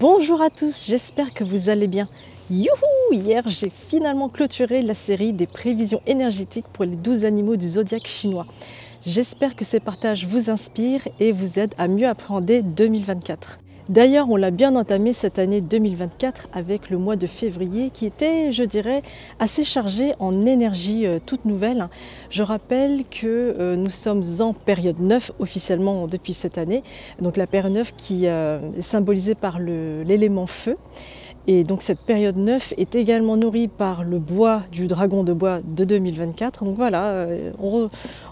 Bonjour à tous, j'espère que vous allez bien. Youhou! Hier, j'ai finalement clôturé la série des prévisions énergétiques pour les 12 animaux du zodiaque chinois. J'espère que ces partages vous inspirent et vous aident à mieux appréhender 2024. D'ailleurs, on l'a bien entamé cette année 2024 avec le mois de février qui était, je dirais, assez chargé en énergie toute nouvelle. Je rappelle que nous sommes en période 9 officiellement depuis cette année. Donc la période 9 qui est symbolisée par l'élément feu. Et donc cette période 9 est également nourrie par le bois du dragon de bois de 2024. Donc voilà,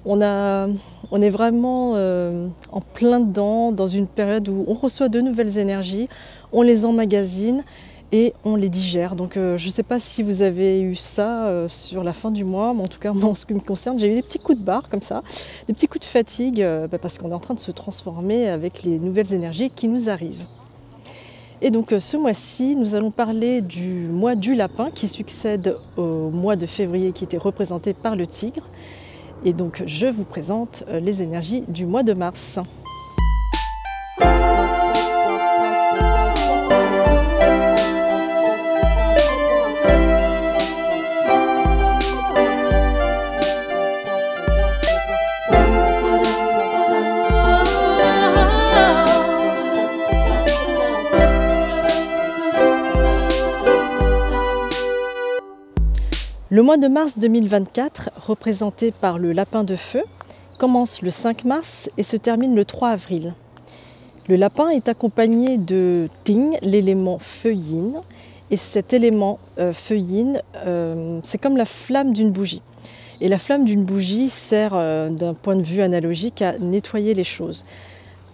on est vraiment en plein dedans, dans une période où on reçoit de nouvelles énergies, on les emmagasine et on les digère. Donc je ne sais pas si vous avez eu ça sur la fin du mois, mais en tout cas moi, en ce qui me concerne, j'ai eu des petits coups de barre comme ça, des petits coups de fatigue, parce qu'on est en train de se transformer avec les nouvelles énergies qui nous arrivent. Et donc ce mois-ci, nous allons parler du mois du lapin qui succède au mois de février qui était représenté par le tigre. Et donc je vous présente les énergies du mois de mars. Le mois de mars 2024, représenté par le lapin de feu, commence le 5 mars et se termine le 3 avril. Le lapin est accompagné de Ting, l'élément feu yin, et cet élément feu yin, c'est comme la flamme d'une bougie. Et la flamme d'une bougie sert d'un point de vue analogique à nettoyer les choses.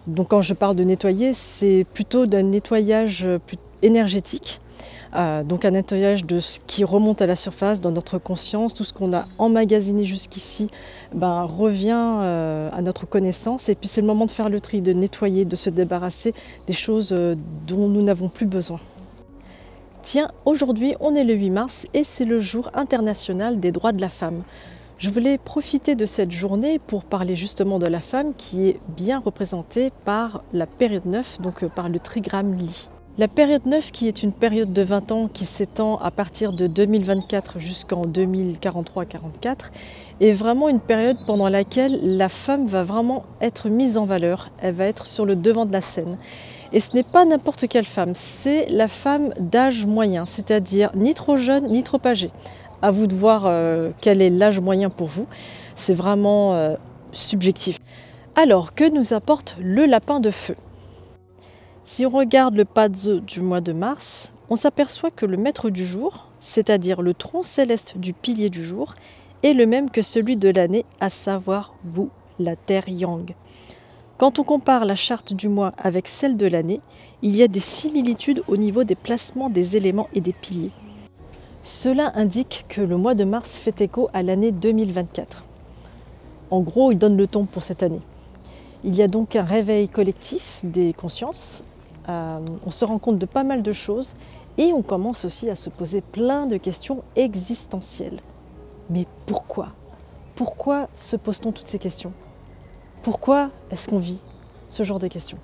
Donc quand je parle de nettoyer, c'est plutôt d'un nettoyage énergétique. Donc un nettoyage de ce qui remonte à la surface dans notre conscience, tout ce qu'on a emmagasiné jusqu'ici revient à notre connaissance et puis c'est le moment de faire le tri, de nettoyer, de se débarrasser des choses dont nous n'avons plus besoin. Tiens, aujourd'hui on est le 8 mars et c'est le jour international des droits de la femme. Je voulais profiter de cette journée pour parler justement de la femme qui est bien représentée par la période 9, donc par le trigramme Li. La période 9, qui est une période de 20 ans qui s'étend à partir de 2024 jusqu'en 2043-44, est vraiment une période pendant laquelle la femme va vraiment être mise en valeur, elle va être sur le devant de la scène. Et ce n'est pas n'importe quelle femme, c'est la femme d'âge moyen, c'est-à-dire ni trop jeune ni trop âgée. À vous de voir quel est l'âge moyen pour vous, c'est vraiment subjectif. Alors, que nous apporte le lapin de feu ? Si on regarde le Pazi du mois de mars, on s'aperçoit que le maître du jour, c'est-à-dire le tronc céleste du pilier du jour, est le même que celui de l'année, à savoir vous, la terre yang. Quand on compare la charte du mois avec celle de l'année, il y a des similitudes au niveau des placements des éléments et des piliers. Cela indique que le mois de mars fait écho à l'année 2024. En gros, il donne le ton pour cette année. Il y a donc un réveil collectif des consciences. On se rend compte de pas mal de choses et on commence aussi à se poser plein de questions existentielles. Mais pourquoi ? Pourquoi se pose-t-on toutes ces questions ? Pourquoi est-ce qu'on vit ce genre de questions ?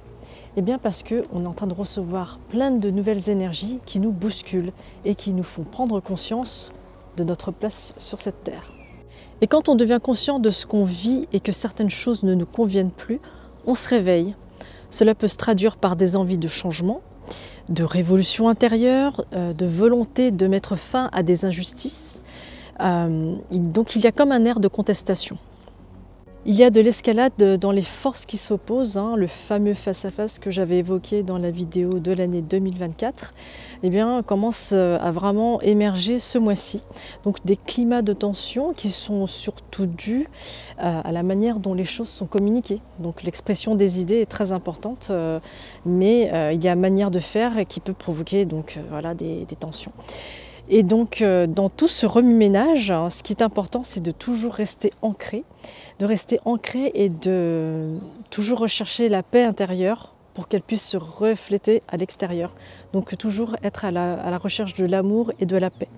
Eh bien parce qu'on est en train de recevoir plein de nouvelles énergies qui nous bousculent et qui nous font prendre conscience de notre place sur cette terre. Et quand on devient conscient de ce qu'on vit et que certaines choses ne nous conviennent plus, on se réveille. Cela peut se traduire par des envies de changement, de révolution intérieure, de volonté de mettre fin à des injustices. Donc il y a comme un air de contestation. Il y a de l'escalade dans les forces qui s'opposent, le fameux face-à-face que j'avais évoqué dans la vidéo de l'année 2024, commence à vraiment émerger ce mois-ci. Donc des climats de tension qui sont surtout dus à la manière dont les choses sont communiquées. Donc l'expression des idées est très importante, mais il y a manière de faire qui peut provoquer des tensions. Et donc dans tout ce remue-ménage, ce qui est important, c'est de toujours rester ancré, et de toujours rechercher la paix intérieure pour qu'elle puisse se refléter à l'extérieur. Donc toujours être à la recherche de l'amour et de la paix.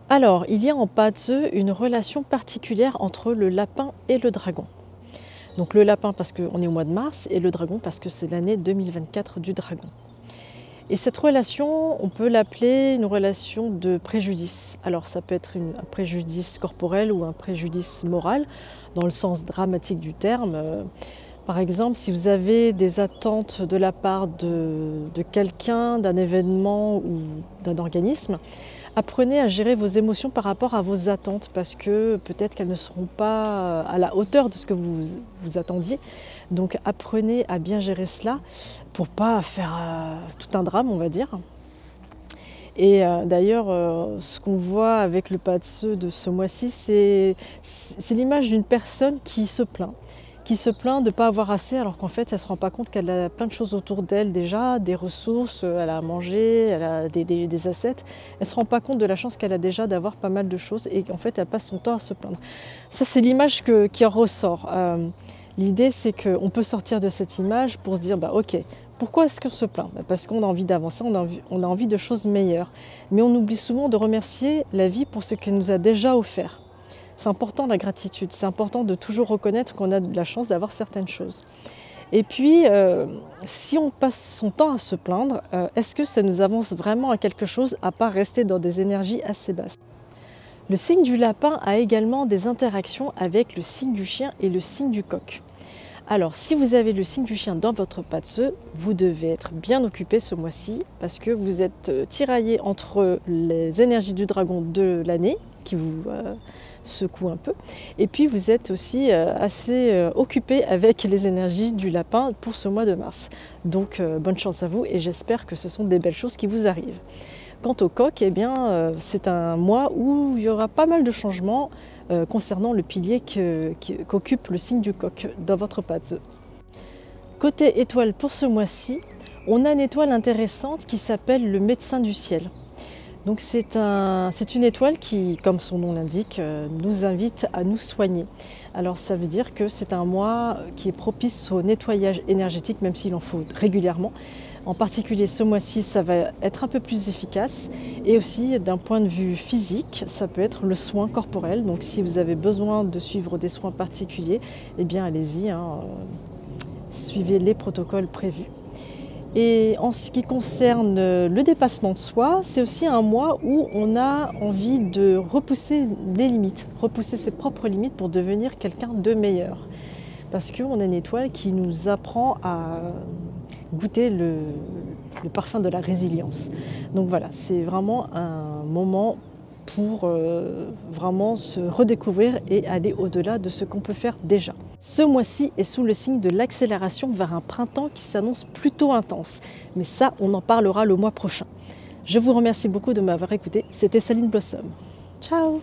Alors, il y a en Pazi une relation particulière entre le lapin et le dragon. Donc le lapin parce qu'on est au mois de mars et le dragon parce que c'est l'année 2024 du dragon. Et cette relation, on peut l'appeler une relation de préjudice. Alors ça peut être un préjudice corporel ou un préjudice moral, dans le sens dramatique du terme. Par exemple, si vous avez des attentes de la part de quelqu'un, d'un événement ou d'un organisme, apprenez à gérer vos émotions par rapport à vos attentes parce que peut-être qu'elles ne seront pas à la hauteur de ce que vous attendiez. Donc apprenez à bien gérer cela pour ne pas faire tout un drame, on va dire. Et d'ailleurs, ce qu'on voit avec le Patseux de ce mois-ci, c'est l'image d'une personne qui se plaint de ne pas avoir assez, alors qu'en fait, elle ne se rend pas compte qu'elle a plein de choses autour d'elle déjà, des ressources, elle a à manger, elle a des assets. Elle ne se rend pas compte de la chance qu'elle a déjà d'avoir pas mal de choses et qu'en fait, elle passe son temps à se plaindre. Ça, c'est l'image qui en ressort. L'idée, c'est qu'on peut sortir de cette image pour se dire, bah, ok, pourquoi est-ce qu'on se plaint? Parce qu'on a envie d'avancer, on a envie de choses meilleures. Mais on oublie souvent de remercier la vie pour ce qu'elle nous a déjà offert. C'est important la gratitude, c'est important de toujours reconnaître qu'on a de la chance d'avoir certaines choses. Et puis, si on passe son temps à se plaindre, est-ce que ça nous avance vraiment à quelque chose à part rester dans des énergies assez basses? Le signe du lapin a également des interactions avec le signe du chien et le signe du coq. Alors, si vous avez le signe du chien dans votre Patseux, vous devez être bien occupé ce mois-ci parce que vous êtes tiraillé entre les énergies du dragon de l'année qui vous secouent un peu et puis vous êtes aussi assez occupé avec les énergies du lapin pour ce mois de mars. Donc, bonne chance à vous et j'espère que ce sont des belles choses qui vous arrivent. Quant au coq, eh bien, c'est un mois où il y aura pas mal de changements concernant le pilier qu'occupe le signe du coq dans votre Patseux. Côté étoile pour ce mois-ci, on a une étoile intéressante qui s'appelle le médecin du ciel. Donc c'est une étoile qui, comme son nom l'indique, nous invite à nous soigner. Alors ça veut dire que c'est un mois qui est propice au nettoyage énergétique, même s'il en faut régulièrement. En particulier ce mois-ci, ça va être un peu plus efficace. Et aussi d'un point de vue physique, ça peut être le soin corporel. Donc si vous avez besoin de suivre des soins particuliers, eh bien allez-y, suivez les protocoles prévus. Et en ce qui concerne le dépassement de soi, c'est aussi un mois où on a envie de repousser les limites, repousser ses propres limites pour devenir quelqu'un de meilleur. Parce qu'on a une étoile qui nous apprend à goûter le parfum de la résilience. Donc voilà, c'est vraiment un moment pour vraiment se redécouvrir et aller au-delà de ce qu'on peut faire déjà. Ce mois-ci est sous le signe de l'accélération vers un printemps qui s'annonce plutôt intense. Mais ça, on en parlera le mois prochain. Je vous remercie beaucoup de m'avoir écouté. C'était Céline Blossom. Ciao!